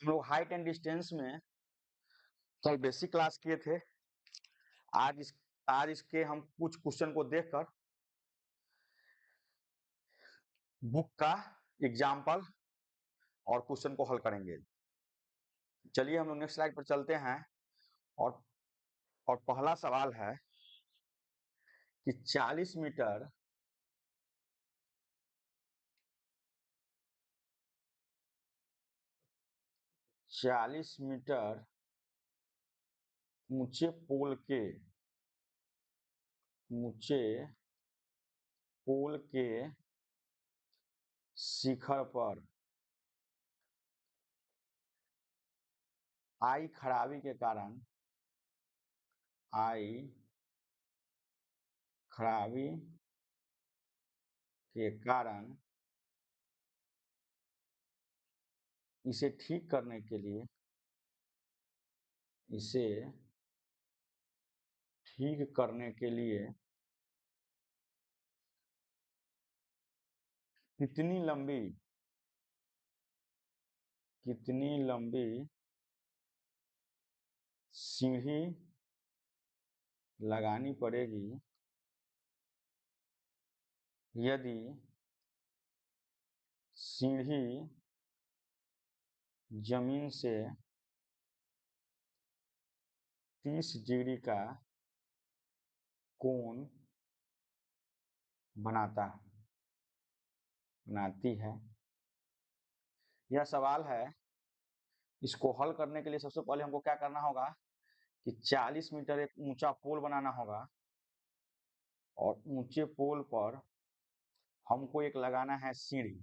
हम लोग height and distance में कल बेसिक क्लास किए थे। आज इसके हम कुछ क्वेश्चन को देखकर बुक का एग्जाम्पल और क्वेश्चन को हल करेंगे। चलिए हम लोग नेक्स्ट स्लाइड पर चलते हैं और पहला सवाल है कि 40 मीटर ऊंचे पोल के शिखर पर आई खराबी के कारण इसे ठीक करने के लिए कितनी लंबी सीढ़ी लगानी पड़ेगी यदि सीढ़ी जमीन से 30 डिग्री का कोण बनाती है। यह सवाल है। इसको हल करने के लिए सबसे पहले हमको क्या करना होगा कि 40 मीटर एक ऊंचा पोल बनाना होगा और ऊंचे पोल पर हमको एक लगाना है सीढ़ी।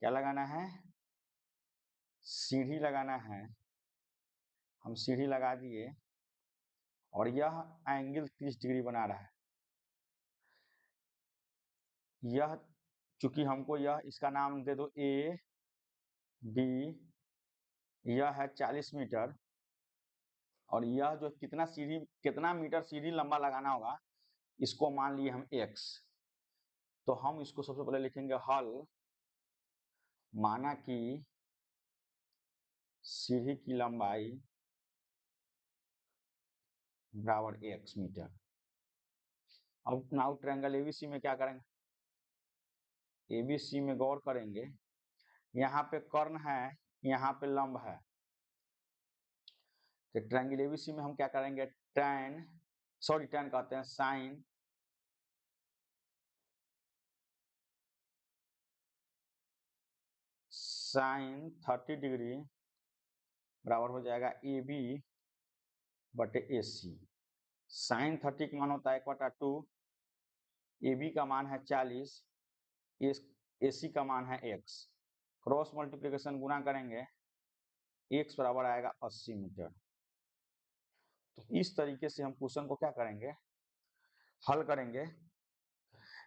क्या लगाना है? सीढ़ी लगाना है। हम सीढ़ी लगा दिए और यह एंगल 30 डिग्री बना रहा है। यह चूंकि हमको इसका नाम दे दो ए बी, यह है 40 मीटर और यह जो कितना मीटर सीढ़ी लंबा लगाना होगा इसको मान लिए हम x। तो हम इसको सबसे पहले लिखेंगे हल। माना कि सीढ़ी की लंबाई बराबर x मीटर। अब नाउ ट्रायंगल एबीसी में क्या करेंगे? एबीसी में गौर करेंगे, यहाँ पे कर्ण है, यहाँ पे लंब है। तो ट्रायंगल एबीसी में हम क्या करेंगे? टैन कहते हैं साइन 30 डिग्री बराबर हो जाएगा ए बी बटे ए सी। साइन 30 का मान होता है 1/2, ए बी का मान है 40, ए सी का मान है x। क्रॉस मल्टीप्लिकेशन गुना करेंगे, x बराबर आएगा 80 मीटर। तो इस तरीके से हम क्वेश्चन को क्या करेंगे? हल करेंगे।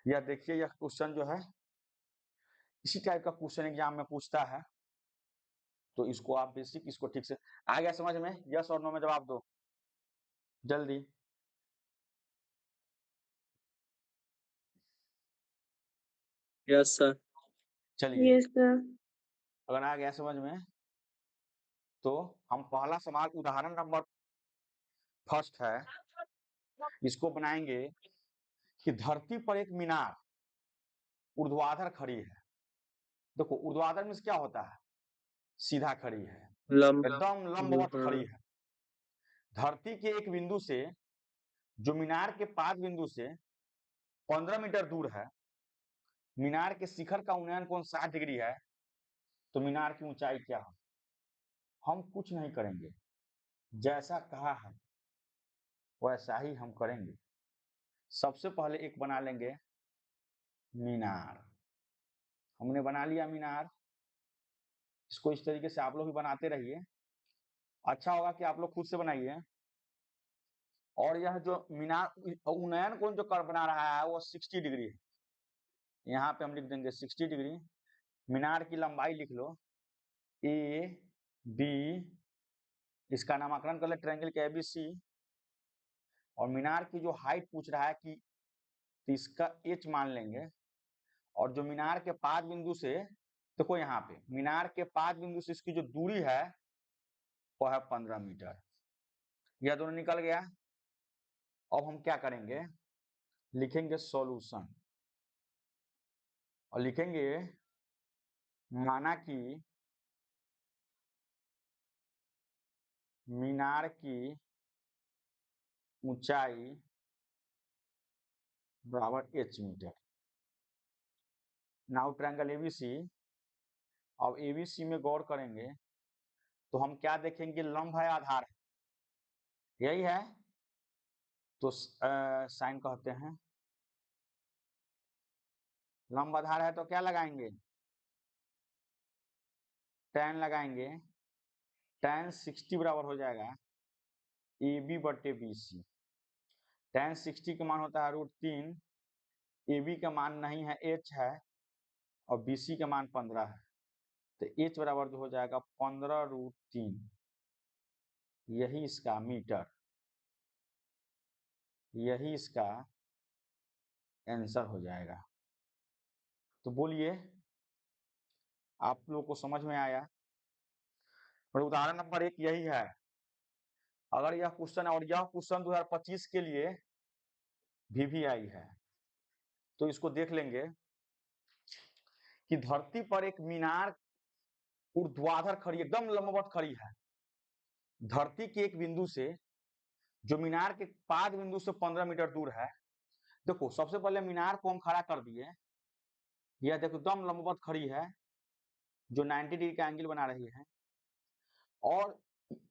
यह देखिए, यह क्वेश्चन जो है इसी टाइप का क्वेश्चन एग्जाम में पूछता है। तो इसको आप इसको ठीक से आ गया समझ में? यस और नो में जवाब दो जल्दी। Yes sir. चलिए, यस सर। अगर आ गया समझ में तो हम पहला सवाल उदाहरण नंबर फर्स्ट है, इसको बनाएंगे कि धरती पर एक मीनार ऊर्ध्वाधर खड़ी है। देखो ऊर्ध्वाधर में क्या होता है? सीधा खड़ी है, एकदम लंबवत खड़ी है। धरती के एक बिंदु से जो मीनार के पाद बिंदु से 15 मीटर दूर है, मीनार के शिखर का उन्नयन कोण 60 डिग्री है। तो मीनार की ऊंचाई क्या है? हम कुछ नहीं करेंगे, जैसा कहा है वैसा ही हम करेंगे। सबसे पहले एक बना लेंगे मीनार। हमने बना लिया मीनार। इसको इस तरीके से आप लोग भी बनाते रहिए। अच्छा होगा कि आप लोग खुद से बनाइए। और यह जो मीनार उन्नयन कोण जो कर बना रहा है वो 60 डिग्री है। यहाँ पे हम लिख देंगे 60 डिग्री। मीनार की लंबाई लिख लो ए बी, इसका नामकरण कर ले ट्रायंगल के एबीसी। और मीनार की जो हाइट पूछ रहा है कि इसका h मान लेंगे। और जो मीनार के पाद बिंदु से देखो यहाँ पे मीनार के 5 बिंदु से इसकी जो दूरी है वो है 15 मीटर। यह दोनों निकल गया। अब हम क्या करेंगे, लिखेंगे सॉल्यूशन और लिखेंगे माना कि मीनार की ऊंचाई बराबर h मीटर। नाउ ट्रायंगल एबीसी, अब एबीसी में गौर करेंगे तो हम क्या देखेंगे, लंब है आधार है, यही है। तो साइन कहते हैं, लंब आधार है तो क्या लगाएंगे, tan लगाएंगे। tan 60 बराबर हो जाएगा AB बटे BC। tan 60 का मान होता है √3, AB का मान नहीं है h है और BC का मान 15 है, तो h बराबर जो हो जाएगा 15√3, यही इसका मीटर, यही इसका आंसर हो जाएगा। तो बोलिए आप लोगों को समझ में आया। और उदाहरण नंबर 1 यही है। अगर यह क्वेश्चन, और यह क्वेश्चन 2025 के लिए VVI है, तो इसको देख लेंगे कि धरती पर एक मीनार ऊर्ध्वाधर खड़ी, एकदम लंबवत खड़ी है। धरती के एक बिंदु से, जो मीनार के 5 बिंदु से 15 मीटर दूर है। देखो सबसे पहले मीनार को हम खड़ा कर दिए, यह देखो एकदम लंबवत खड़ी है जो 90 डिग्री का एंगल बना रही है। और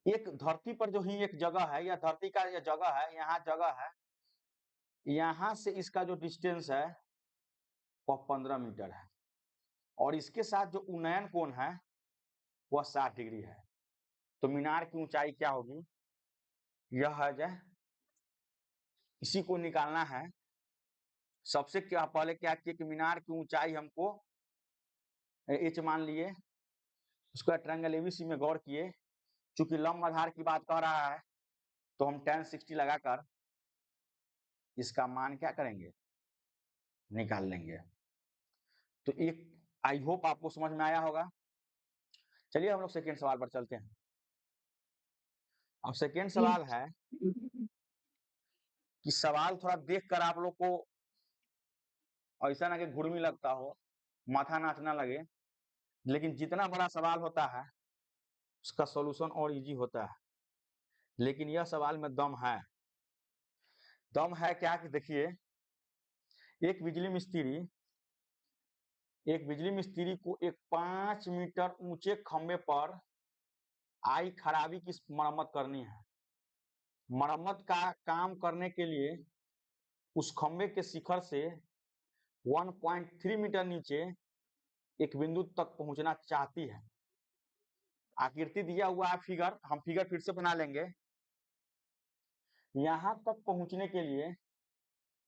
एक धरती पर जो ही एक जगह है, यह धरती का यह जगह है, यहाँ जगह है, यहाँ से इसका जो डिस्टेंस है वह 15 मीटर है। और इसके साथ जो उन्नयन कोण है वह 60 डिग्री है। तो मीनार की ऊंचाई क्या होगी, यह है जो, इसी को निकालना है। सबसे क्या पहले क्या किए कि मीनार की ऊंचाई हमको h मान लिए, उसका ट्रायंगल एबीसी में गौर किए। चूंकि लंब आधार की बात कह रहा है तो हम tan 60 लगाकर इसका मान क्या करेंगे, निकाल लेंगे। तो एक, आई होप आपको समझ में आया होगा। चलिए हम लोग सेकेंड सवाल पर चलते हैं। अब सेकेंड सवाल है कि सवाल थोड़ा देखकर आप लोग को ऐसा ना कि घुर्मी लगता हो, माथा नाचना लगे, लेकिन जितना बड़ा सवाल होता है उसका सॉल्यूशन और इजी होता है। लेकिन यह सवाल में दम है। दम है क्या कि देखिए, एक बिजली मिस्त्री को एक 5 मीटर ऊंचे खंबे पर आई खराबी की मरम्मत करनी है। मरम्मत का काम करने के लिए उस खंबे के शिखर से 1.3 मीटर नीचे एक बिंदु तक पहुंचना चाहती है। आकृति दिया हुआ है, फिगर, हम फिगर फिर से बना लेंगे। यहां तक पहुंचने के लिए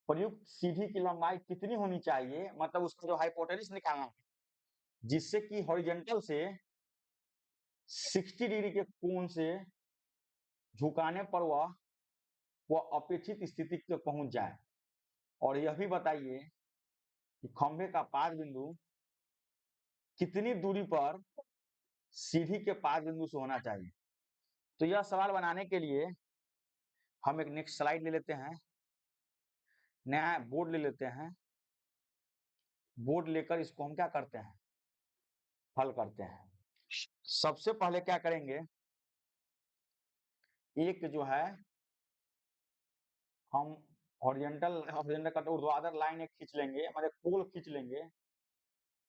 प्रयुक्त सीढ़ी की लंबाई कितनी होनी चाहिए, मतलब उसका जो हाइपोटेनस निकालना है, जिससे कि हॉरिजॉन्टल से 60 डिग्री के कोण से झुकाने पर वह अपेक्षित स्थिति तक पहुंच जाए। और यह भी बताइए कि खंभे का 5 बिंदु कितनी दूरी पर सीढ़ी के 5 बिंदु से होना चाहिए। तो यह सवाल बनाने के लिए हम एक नेक्स्ट स्लाइड ले लेते हैं, नया बोर्ड ले लेते हैं। बोर्ड लेकर इसको हम क्या करते हैं, हल करते हैं। सबसे पहले क्या करेंगे, एक जो है हम हॉरिजॉन्टल का ऊर्ध्वाधर लाइन एक खींच लेंगे, मतलब पोल खींच लेंगे।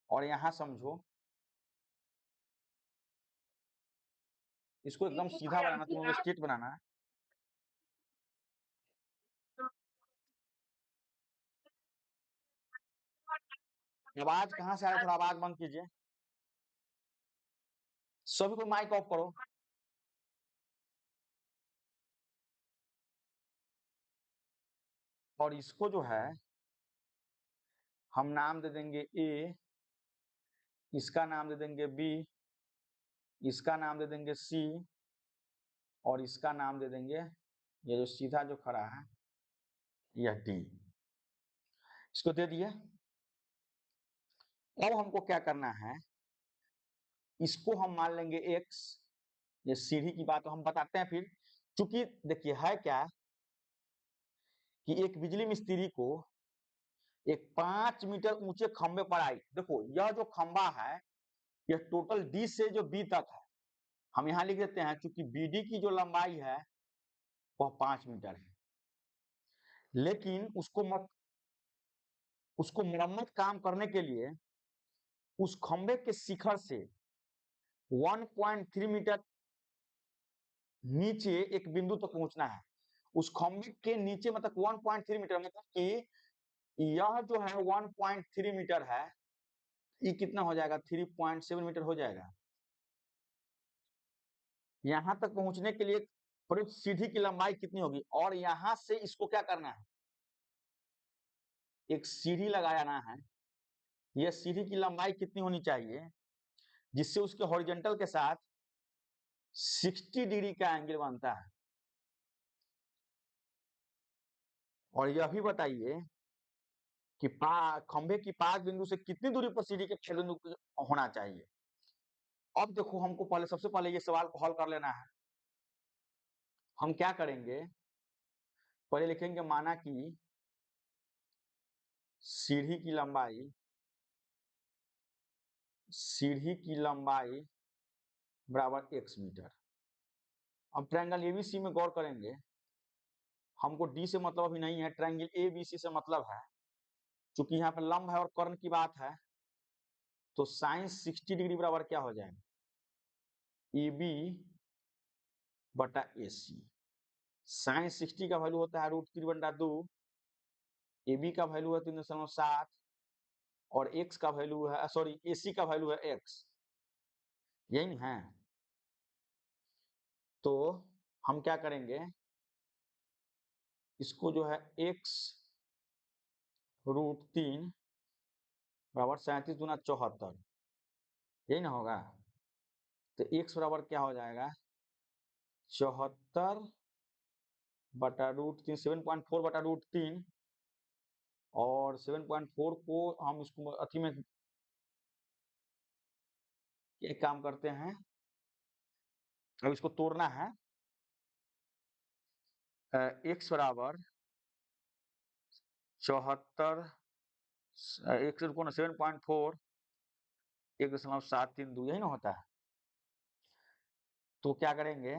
और यहां समझो इसको एकदम सीधा बनाना, तुम लोग स्ट्रेट बनाना है। आवाज कहाँ से आ रहा है, थोड़ा आवाज बंद कीजिए। सभी को माइक ऑफ करो। और इसको जो है हम नाम दे देंगे ए, इसका नाम दे देंगे बी, इसका नाम दे देंगे सी, और इसका नाम दे देंगे, ये जो सीधा जो खड़ा है यह डी। इसको दे दिए। अब हमको क्या करना है, इसको हम मान लेंगे x। ये सीढ़ी की बात हम बताते हैं फिर। चूंकि देखिए है क्या कि एक बिजली मिस्त्री को एक 5 मीटर ऊंचे खंबे पर आई। देखो यह जो खंबा है यह टोटल डी से जो बी तक है, हम यहां लिख देते हैं क्योंकि बीडी की जो लंबाई है वह 5 मीटर है। लेकिन उसको मरम्मत काम करने के लिए उस खंबे के शिखर से 1.3 मीटर नीचे एक बिंदु तक पहुंचना है। उस खंबे के नीचे मतलब 1.3 मीटर, मतलब कि यह जो है 1.3 मीटर है, ये कितना हो जाएगा 3.7 मीटर हो जाएगा। यहां तक पहुंचने के लिए प्रयुक्त सीढ़ी की लंबाई कितनी होगी, और यहां से इसको क्या करना है, एक सीढ़ी लगाना है। यह सीढ़ी की लंबाई कितनी होनी चाहिए जिससे उसके हॉरिजॉन्टल के साथ 60 डिग्री का एंगल बनता है। और यह भी बताइए कि खंबे की पाक बिंदु से कितनी दूरी पर सीढ़ी के छेद बिंदु होना चाहिए। अब देखो हमको पहले सबसे पहले ये सवाल को हल कर लेना है। हम क्या करेंगे, पहले लिखेंगे माना कि सीढ़ी की लंबाई बराबर x मीटर। अब ट्रायंगल एबीसी में गौर करेंगे। हमको डी से मतलब अभी नहीं है, ट्रायंगल एबीसी से मतलब है। चूंकि यहाँ पे लंब है और कर्ण की बात है तो साइन 60 डिग्री बराबर क्या हो जाएगा, ए बी बटा ए सी। साइन 60 का वैल्यू होता है √3/2, ए बी का वैल्यू है 3.7 और एक्स का वैल्यू है, सॉरी ए सी का वैल्यू है एक्स, यही नहीं है। तो हम क्या करेंगे, इसको जो है x √3 बराबर 37 दूना 74, यही ना होगा। तो x बराबर क्या हो जाएगा 74 बटा √3, 7.4 बटा √3, और 7.4 को हम इसको अथी में एक काम करते हैं, अब इसको तोड़ना है। x बराबर 74 एक से रुको ना 7.4 1.732, यही ना होता है। तो क्या करेंगे,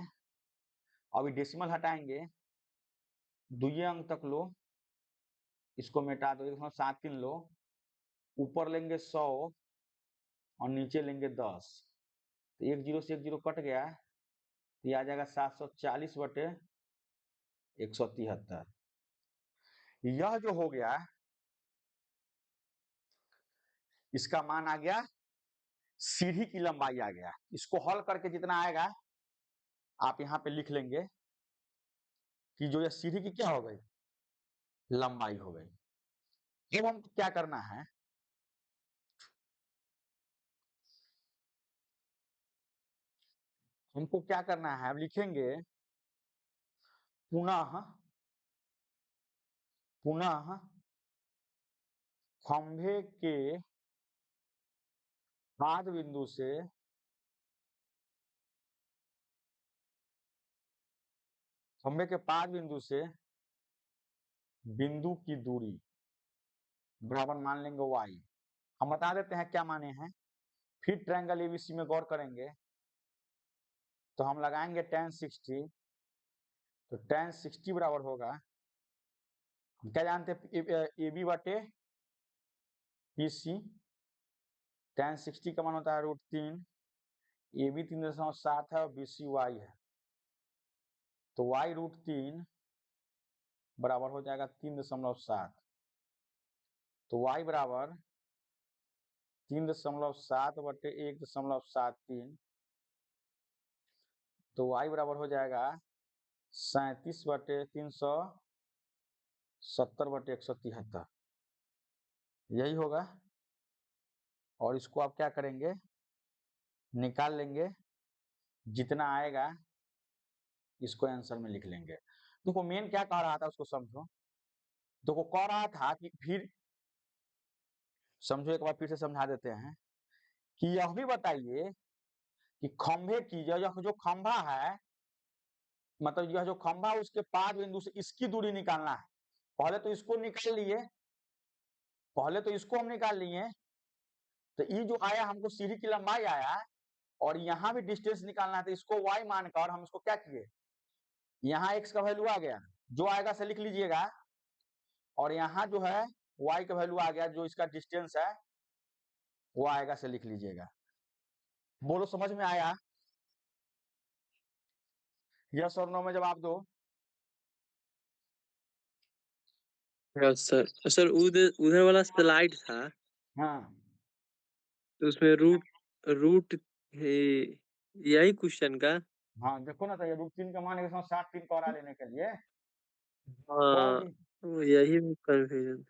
अभी डेसिमल हटाएंगे, दुइये अंक तक लो, इसको मिटा दो, 1.73 लो, ऊपर लेंगे 100 और नीचे लेंगे 10, तो एक जीरो से एक जीरो कट गया, तो ये आ जाएगा 740 बटे 173। यह जो हो गया इसका मान आ गया, सीढ़ी की लंबाई आ गया। इसको हल करके जितना आएगा आप यहाँ पे लिख लेंगे कि जो यह सीढ़ी की क्या हो गई, लंबाई हो गई। अब हमको क्या करना है, हमको क्या करना है, अब लिखेंगे पुनः खंभे के पाद बिंदु से बिंदु की दूरी बराबर मान लेंगे y। हम बता देते हैं क्या माने हैं, फिर ट्रायंगल एबीसी में गौर करेंगे तो हम लगाएंगे tan 60, तो tan 60 बराबर होगा, हम क्या जानते हैं ए बी बटे पी सी। tan 60 का मान होता है √3, ए बी 3.7 है और बी सी वाई है, तो y √3 बराबर हो जाएगा 3.7। तो y बराबर 3.7 बटे 1.73, तो y बराबर हो जाएगा 37 बटे 370 बटे 173, यही होगा। और इसको आप क्या करेंगे, निकाल लेंगे, जितना आएगा इसको आंसर में लिख लेंगे। देखो मेन क्या कह रहा था उसको समझो। देखो कह रहा था कि फिर समझो, एक बार फिर से समझा देते हैं कि यह भी बताइए कि खंभे की यह जो खंभा है, मतलब यह जो खंभा है उसके पाद बिंदु से इसकी दूरी निकालना है। पहले तो इसको निकाल लिए, पहले तो इसको हम निकाल लिए, तो ये जो आया हमको सीढ़ी की लंबाई आया और यहाँ भी डिस्टेंस निकालना है, तो इसको y मानकर हम इसको क्या किए, यहाँ x का वैल्यू आ गया, जो आएगा से लिख लीजिएगा, और यहाँ जो है y का वैल्यू आ गया, जो इसका डिस्टेंस है वो आएगा से लिख लीजिएगा। बोलो समझ में आया? यस और नो में जवाब दो। Yes sir. सर उधर उधर वाला स्लाइड था, हाँ तो उसमें रूट रूट यही क्वेश्चन का। हाँ, देखो ना, तो ये √3 का मान 160 कौरा लेने के लिए हाँ, कह वो यही कंफ्यूजन।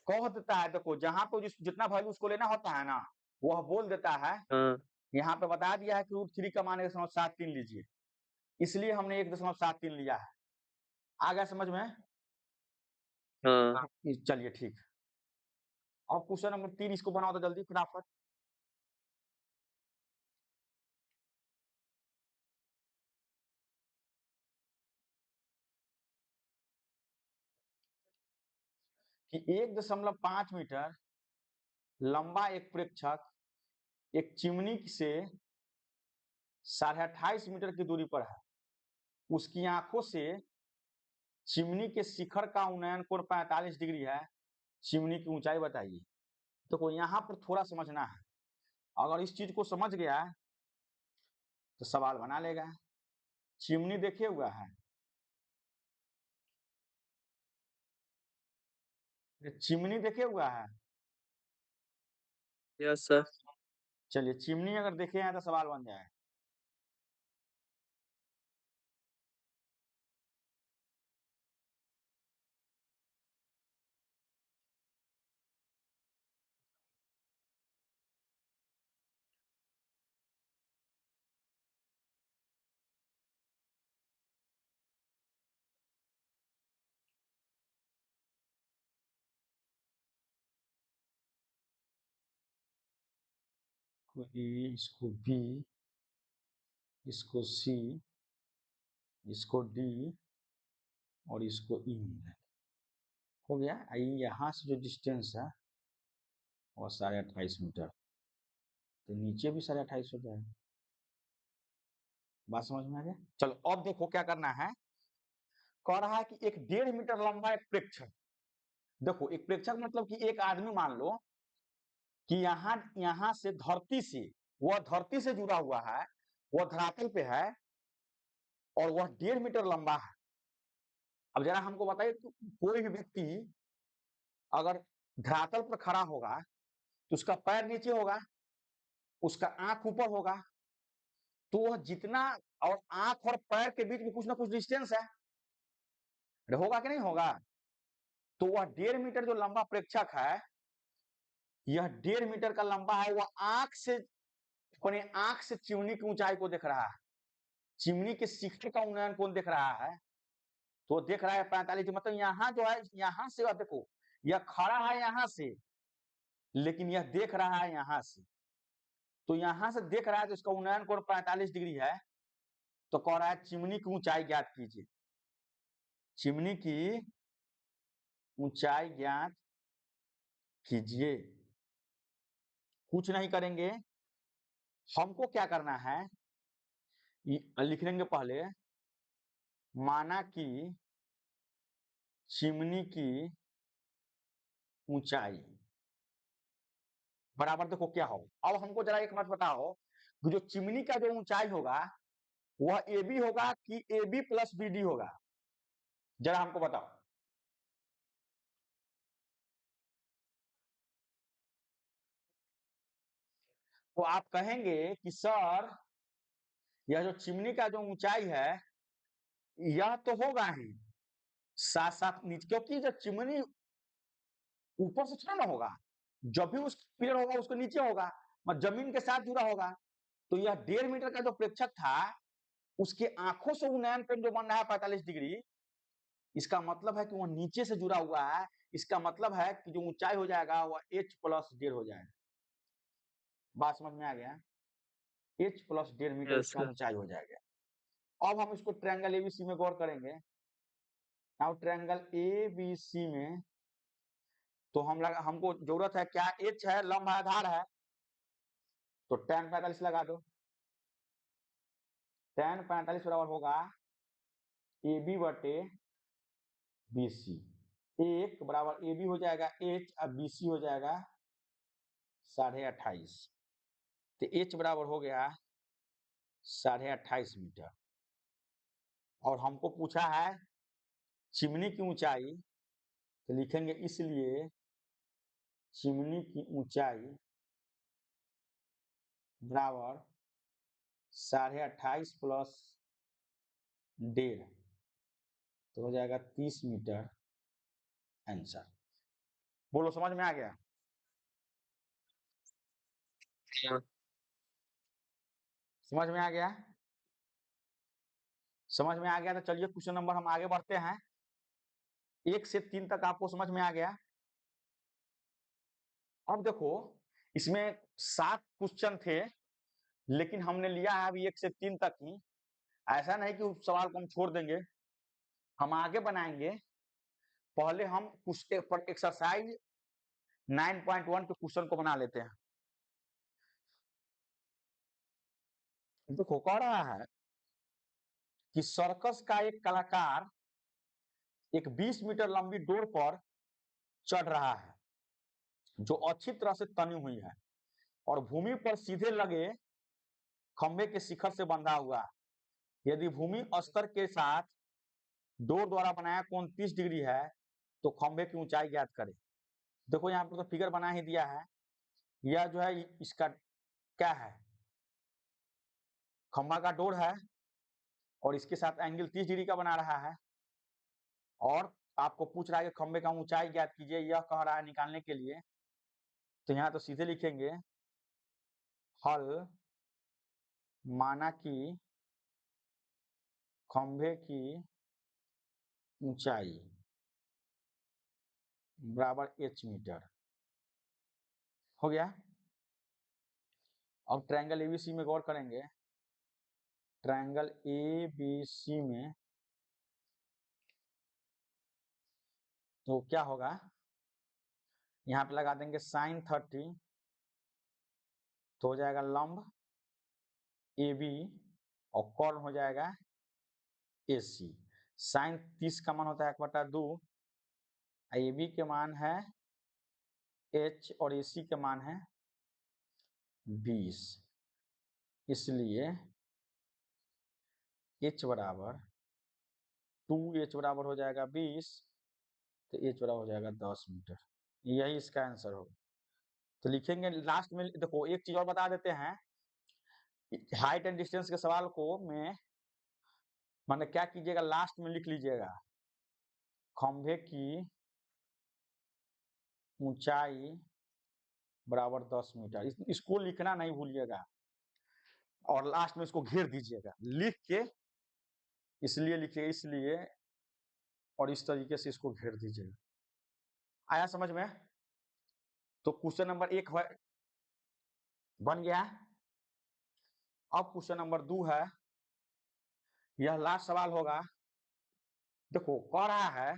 कह देता है। देखो जहां पे जितना वैल्यू उसको लेना होता है ना, वह बोल देता है। हाँ यहाँ पे बता दिया है कि √3 का मान 1.73 लीजिए, इसलिए हमने 1.73 लिया है। आ गया समझ में? हाँ। चलिए ठीक। अब क्वेश्चन नंबर 3 इसको बनाओ तो जल्दी फटाफट। कि 1.5 मीटर लंबा एक प्रेक्षक एक चिमनी से 28.5 मीटर की दूरी पर है। उसकी आंखों से चिमनी के शिखर का उन्नयन कोण 45 डिग्री है। चिमनी की ऊंचाई बताइए। देखो यहाँ पर थोड़ा समझना है, अगर इस चीज को समझ गया तो सवाल बना लेगा। चिमनी देखे हुआ है, चिमनी देखे हुआ है। Yes sir. चलिए चिमनी अगर देखे हैं तो सवाल बन जाए। इसको बी, इसको सी, इसको डी और इसको ई हो गया। यहाँ से जो डिस्टेंस है वो 28.5 मीटर, तो नीचे भी 28.5 हो जाएगा। बात समझ में आ गया? चलो अब देखो क्या करना है। कह रहा है कि एक 1.5 मीटर लंबा एक प्रेक्षक, देखो एक प्रेक्षक मतलब कि एक आदमी मान लो कि यहाँ से धरती से, वह धरती से जुड़ा हुआ है, वह धरातल पे है और वह 1.5 मीटर लंबा है। अब जरा हमको बताइए, कोई भी व्यक्ति अगर धरातल पर खड़ा होगा तो उसका पैर नीचे होगा, उसका आंख ऊपर होगा, तो वह जितना, और आंख और पैर के बीच में कुछ ना कुछ डिस्टेंस है, होगा कि नहीं होगा? तो वह 1.5 मीटर जो लंबा प्रेक्षक है, यह 1.5 मीटर का लंबा है। वह आंख से, अपने आंख से चिमनी की ऊंचाई को देख रहा है, चिमनी के शिखर का उन्नयन कोण देख रहा है। तो देख रहा है 45, मतलब यहाँ जो है, यहाँ से देखो, यह खड़ा है यहाँ से, लेकिन यह देख रहा है यहाँ से, तो यहाँ से देख रहा है तो इसका उन्नयन कोण 45 डिग्री है। तो कह रहा है चिमनी की ऊंचाई ज्ञात कीजिए। चिमनी की ऊंचाई ज्ञात कीजिए। कुछ नहीं करेंगे, हमको क्या करना है, लिख लेंगे पहले, माना कि चिमनी की ऊंचाई बराबर, देखो क्या हो। अब हमको जरा एक बात बताओ कि जो चिमनी का जो ऊंचाई होगा वह ए बी होगा कि A B plus B D होगा, जरा हमको बताओ। तो आप कहेंगे कि सर यह जो चिमनी का जो ऊंचाई है यह तो होगा ही, साथ साथ नीचे, क्योंकि जब चिमनी ऊपर से थोड़ा ना होगा, जब भी उस पिलर होगा उसको नीचे होगा, मतलब जमीन के साथ जुड़ा होगा। तो यह 1.5 मीटर का जो प्रेक्षक था, उसके आंखों से उन्नयन कोण जो बन रहा है 45 डिग्री, इसका मतलब है कि वह नीचे से जुड़ा हुआ है। इसका मतलब है कि जो ऊंचाई हो जाएगा वह h प्लस 1.5 हो जाएगा। बात समझ में आ गया? h प्लस 1.5 मीटर यस इसका सर। ऊंचाई हो जाएगा। अब हम इसको ट्रायंगल एबीसी में गौर करेंगे। नाउ ट्रायंगल एबीसी में तो हमको जरूरत है क्या, h है, लंब है, आधार है, तो tan 45 लगा दो। tan 45 बराबर होगा AB बटे BC। एक बराबर AB हो जाएगा h, अब BC हो जाएगा 28.5। तो h बराबर हो गया 28.5 मीटर। और हमको पूछा है चिमनी की ऊंचाई, तो लिखेंगे इसलिए चिमनी की ऊंचाई बराबर 28.5 प्लस 1.5, तो हो जाएगा 30 मीटर आंसर। बोलो समझ में आ गया? हाँ। समझ में आ गया? समझ में आ गया तो चलिए क्वेश्चन नंबर हम आगे बढ़ते हैं। 1 से 3 तक आपको समझ में आ गया। अब देखो इसमें 7 क्वेश्चन थे, लेकिन हमने लिया है अभी 1 से 3 तक ही। ऐसा नहीं कि उस सवाल को हम छोड़ देंगे, हम आगे बनाएंगे। पहले हम एक्सरसाइज 9.1 के क्वेश्चन को बना लेते हैं। देखो कह रहा है कि सर्कस का एक कलाकार एक 20 मीटर लंबी डोर पर चढ़ रहा है जो अच्छी तरह से तनी हुई है और भूमि पर सीधे लगे खंभे के शिखर से बंधा हुआ है। यदि भूमि स्तर के साथ डोर द्वारा बनाया कोण 30 डिग्री है तो खंभे की ऊंचाई ज्ञात करें। देखो यहाँ पर तो फिगर बना ही दिया है। यह जो है इसका क्या है, खंभा का डोर है और इसके साथ एंगल 30 डिग्री का बना रहा है। और आपको पूछ रहा है कि खंभे का ऊंचाई ज्ञात कीजिए, यह कह रहा है निकालने के लिए। तो यहाँ तो सीधे लिखेंगे हल माना कि खंभे की ऊंचाई बराबर h मीटर हो गया। अब ट्रायंगल एबीसी में गौर करेंगे। ट्रायंगल एबीसी में तो क्या होगा, यहाँ पे लगा देंगे sin 30, तो हो जाएगा लंब AB और कोण हो जाएगा AC। sin 30 का मान होता है 1/2, AB के मान है h और AC के मान है 20, इसलिए h बराबर 2h बराबर हो जाएगा 20, तो h बराबर हो जाएगा 10 मीटर। यही इसका आंसर होगा। तो लिखेंगे लास्ट में। देखो एक चीज और बता देते हैं, हाइट एंड डिस्टेंस के सवाल को में माने क्या कीजिएगा, लास्ट में लिख लीजिएगा खंभे की ऊंचाई बराबर 10 मीटर। इसको लिखना नहीं भूलिएगा और लास्ट में इसको घेर दीजिएगा लिख के, इसलिए लिखिए इसलिए, और इस तरीके से इसको घेर दीजिएगा। आया समझ में? तो क्वेश्चन नंबर 1 बन गया। अब क्वेश्चन नंबर 2 है, यह लास्ट सवाल होगा। देखो कह रहा है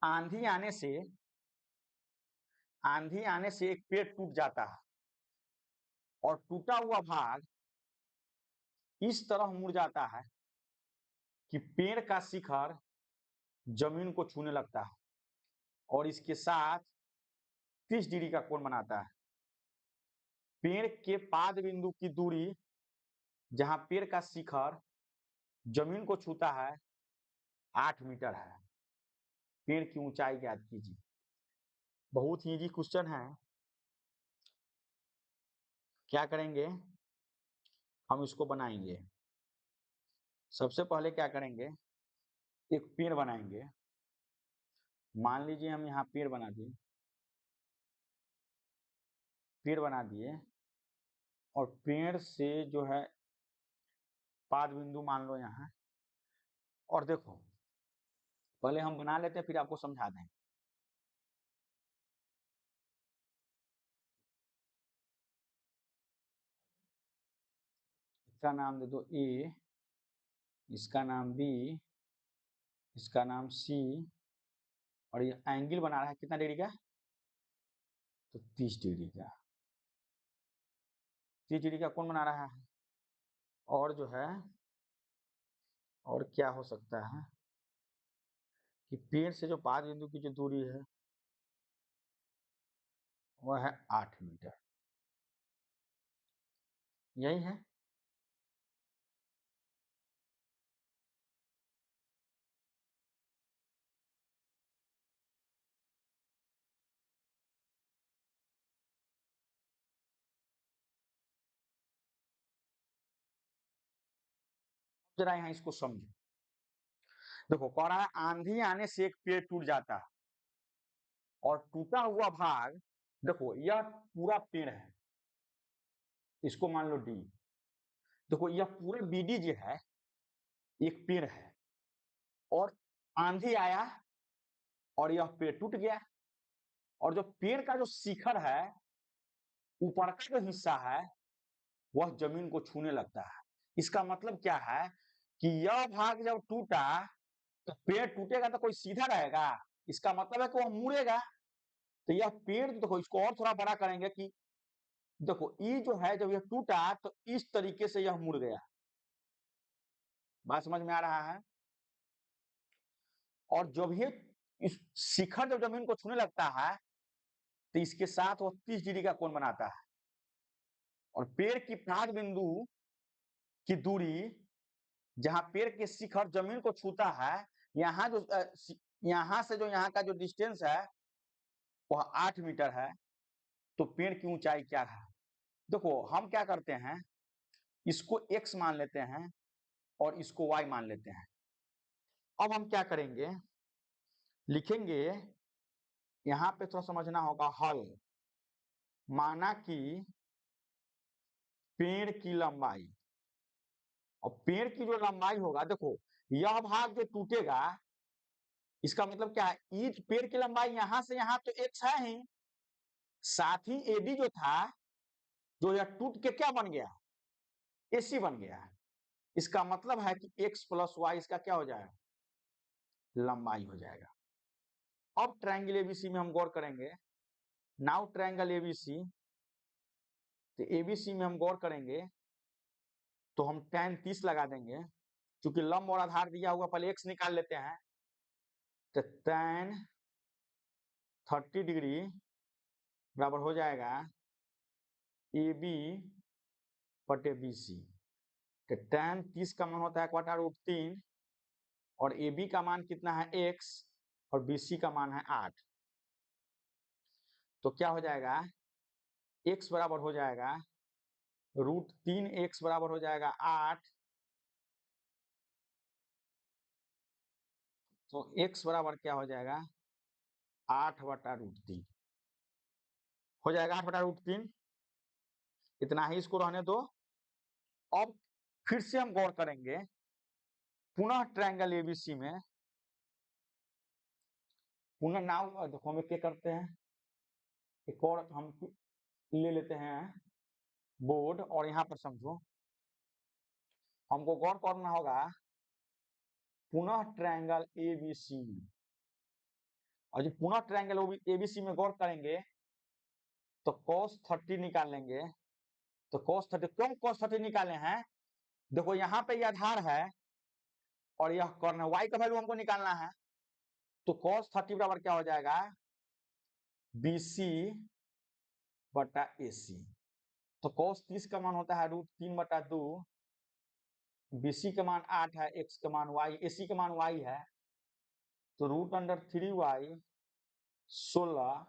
आंधी आने से एक पेड़ टूट जाता है और टूटा हुआ भाग इस तरह मुड़ जाता है कि पेड़ का शिखर जमीन को छूने लगता है और इसके साथ 30 डिग्री का कोण बनाता है। पेड़ के पाद बिंदु की दूरी जहां पेड़ का शिखर जमीन को छूता है 8 मीटर है। पेड़ की ऊंचाई ज्ञात कीजिए। बहुत ही इजी क्वेश्चन है। क्या करेंगे, हम इसको बनाएंगे। सबसे पहले क्या करेंगे, एक पेड़ बनाएंगे। मान लीजिए हम यहाँ पेड़ बना दिए और पेड़ से जो है पाद बिंदु मान लो यहाँ। और देखो पहले हम बना लेते हैं फिर आपको समझा दें। इसका नाम दे दो ए, इसका नाम बी, इसका नाम सी, और ये एंगल बना रहा है कितना डिग्री का? तो 30 डिग्री का। 30 डिग्री का कौन बना रहा है? और जो है, और क्या हो सकता है कि पेड़ से जो पाद बिंदु की जो दूरी है वह है 8 मीटर। यही है। जरा यहाँ इसको समझो। देखो कह रहा है आंधी आने से एक पेड़ टूट जाता है और टूटा हुआ भाग, देखो यह पूरा पेड़ है, इसको मान लो डी। देखो यह पूरा बीडी जो है एक पेड़ है, और आंधी आया और यह पेड़ टूट गया, और जो पेड़ का जो शिखर है, ऊपर का जो हिस्सा है वह जमीन को छूने लगता है। इसका मतलब क्या है कि यह भाग जब टूटा तो पेड़ टूटेगा तो कोई सीधा रहेगा, इसका मतलब है कि वह मुड़ेगा। तो यह पेड़, देखो इसको और थोड़ा बड़ा करेंगे कि देखो ये जो है जब यह टूटा तो इस तरीके से यह मुड़ गया। बात समझ में आ रहा है? और जब ये इस शिखर जब जमीन को छूने लगता है तो इसके साथ वो 30 डिग्री का कोण बनाता है, और पेड़ की पाद बिंदु की दूरी जहां पेड़ के शिखर जमीन को छूता है, यहाँ जो यहाँ से जो यहाँ का जो डिस्टेंस है वह 8 मीटर है। तो पेड़ की ऊंचाई क्या है? देखो हम क्या करते हैं, इसको x मान लेते हैं और इसको y मान लेते हैं। अब हम क्या करेंगे, लिखेंगे, यहाँ पे थोड़ा समझना होगा। हल माना कि पेड़ की लंबाई, और पेड़ की जो लंबाई होगा, देखो यह भाग जो टूटेगा इसका मतलब क्या है, ईट पेड़ की लंबाई यहां से यहां तो x है ही, साथ ही एडी जो था जो यह टूट के क्या बन गया, एसी बन गया। इसका मतलब है कि x प्लस वाई इसका क्या हो जाएगा, लंबाई हो जाएगा। अब ट्रायंगल एबीसी में हम गौर करेंगे। नाउ ट्रायंगल एबीसी, तो एबीसी में हम गौर करेंगे तो हम tan 30 लगा देंगे, क्योंकि लंब और आधार दिया हुआ, पहले x निकाल लेते हैं। तो tan 30 डिग्री बराबर हो जाएगा ए बी बटे बी सी। तो tan 30 का मान होता है 1/√3, और ए बी का मान कितना है x, और बी सी का मान है 8। तो क्या हो जाएगा, x बराबर हो जाएगा √3, x बराबर हो जाएगा 8। तो x बराबर क्या हो जाएगा, 8/√3 हो जाएगा। 8/√3 इतना ही, इसको रहने दो। अब फिर से हम गौर करेंगे पुनः ट्रायंगल एबीसी में, पुनः नाउ देखो हम क्या करते हैं, एक और हम ले लेते हैं बोर्ड, और यहाँ पर समझो हमको गौर करना होगा पुनः ट्रायंगल एबीसी। और जो पुनः ट्रायंगल एबीसी में गौर करेंगे तो cos 30 निकाल लेंगे। तो cos 30, क्यों cos 30 निकाले हैं, देखो यहाँ पे यह आधार है और यह कर्ण है, y का वैल्यू हमको निकालना है। तो cos 30 बराबर क्या हो जाएगा, BC बटा AC। तो cos 30 का मान होता है √3/2, BC का मान 8 है, x का मान y, AC का मान y है, तो √3y 16,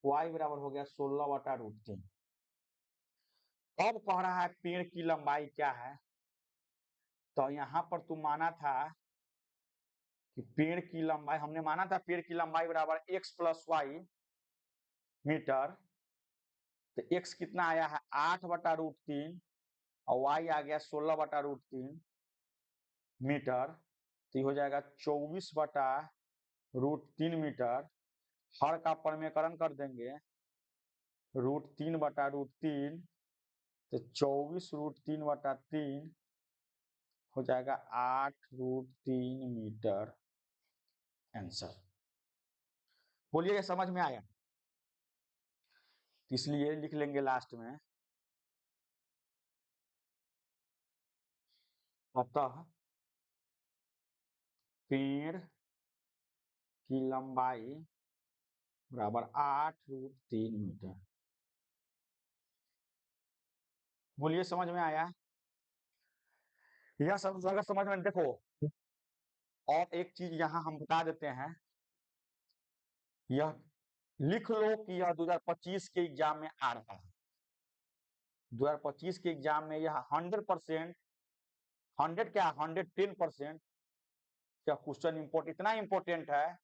y बराबर हो गया 16/√3। अब कह रहा है पेड़ की लंबाई क्या है, तो यहाँ पर तू माना था कि पेड़ की लंबाई, हमने माना था पेड़ की लंबाई बराबर x प्लस वाई मीटर। तो x कितना आया है 8/√3, और y आ गया 16/√3 मीटर। तो हो जाएगा 24/√3 मीटर। हर का परमेकरण कर देंगे, √3/√3 तो 24√3/3 हो जाएगा 8√3 मीटर आंसर। बोलिए ये समझ में आया? इसलिए लिख लेंगे लास्ट में, अतः पेड़ की लंबाई बराबर 8√3 मीटर। बोलिए समझ में आया? यह सब अगर समझ में, देखो और एक चीज यहाँ हम बता देते हैं, यह लिख लो कि यह 2025 के एग्जाम में आ रहा है। 2025 के एग्जाम में यह 100%, 100 क्या 110% का क्वेश्चन इतना इंपॉर्टेंट है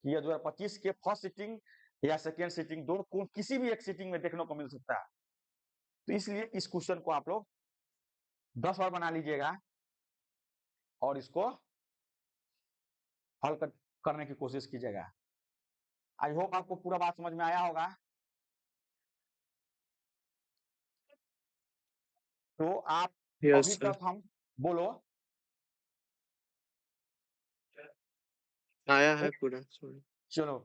कि यह 2025 के फर्स्ट सिटिंग या सेकेंड सिटिंग, दोनों किसी भी एक सिटिंग में देखने को मिल सकता है। तो इसलिए इस क्वेश्चन को आप लोग 10 बार बना लीजिएगा और इसको हल करने की कोशिश कीजिएगा। आई होप आपको पूरा बात समझ में आया होगा। तो आप यस अभी सर, तक हम बोलो आया है पूरा, सॉरी। चलो,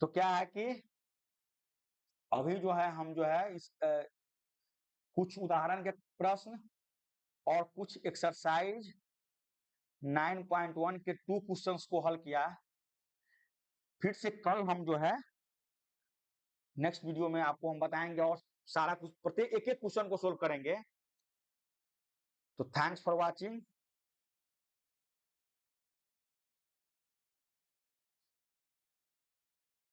तो क्या है कि अभी जो है हम जो है इस कुछ उदाहरण के प्रश्न और कुछ एक्सरसाइज 9.1 के 2 क्वेश्चंस को हल किया। फिर से कल हम जो है नेक्स्ट वीडियो में आपको हम बताएंगे और सारा कुछ प्रत्येक एक-एक क्वेश्चन को सोल्व करेंगे। तो थैंक्स फॉर वाचिंग।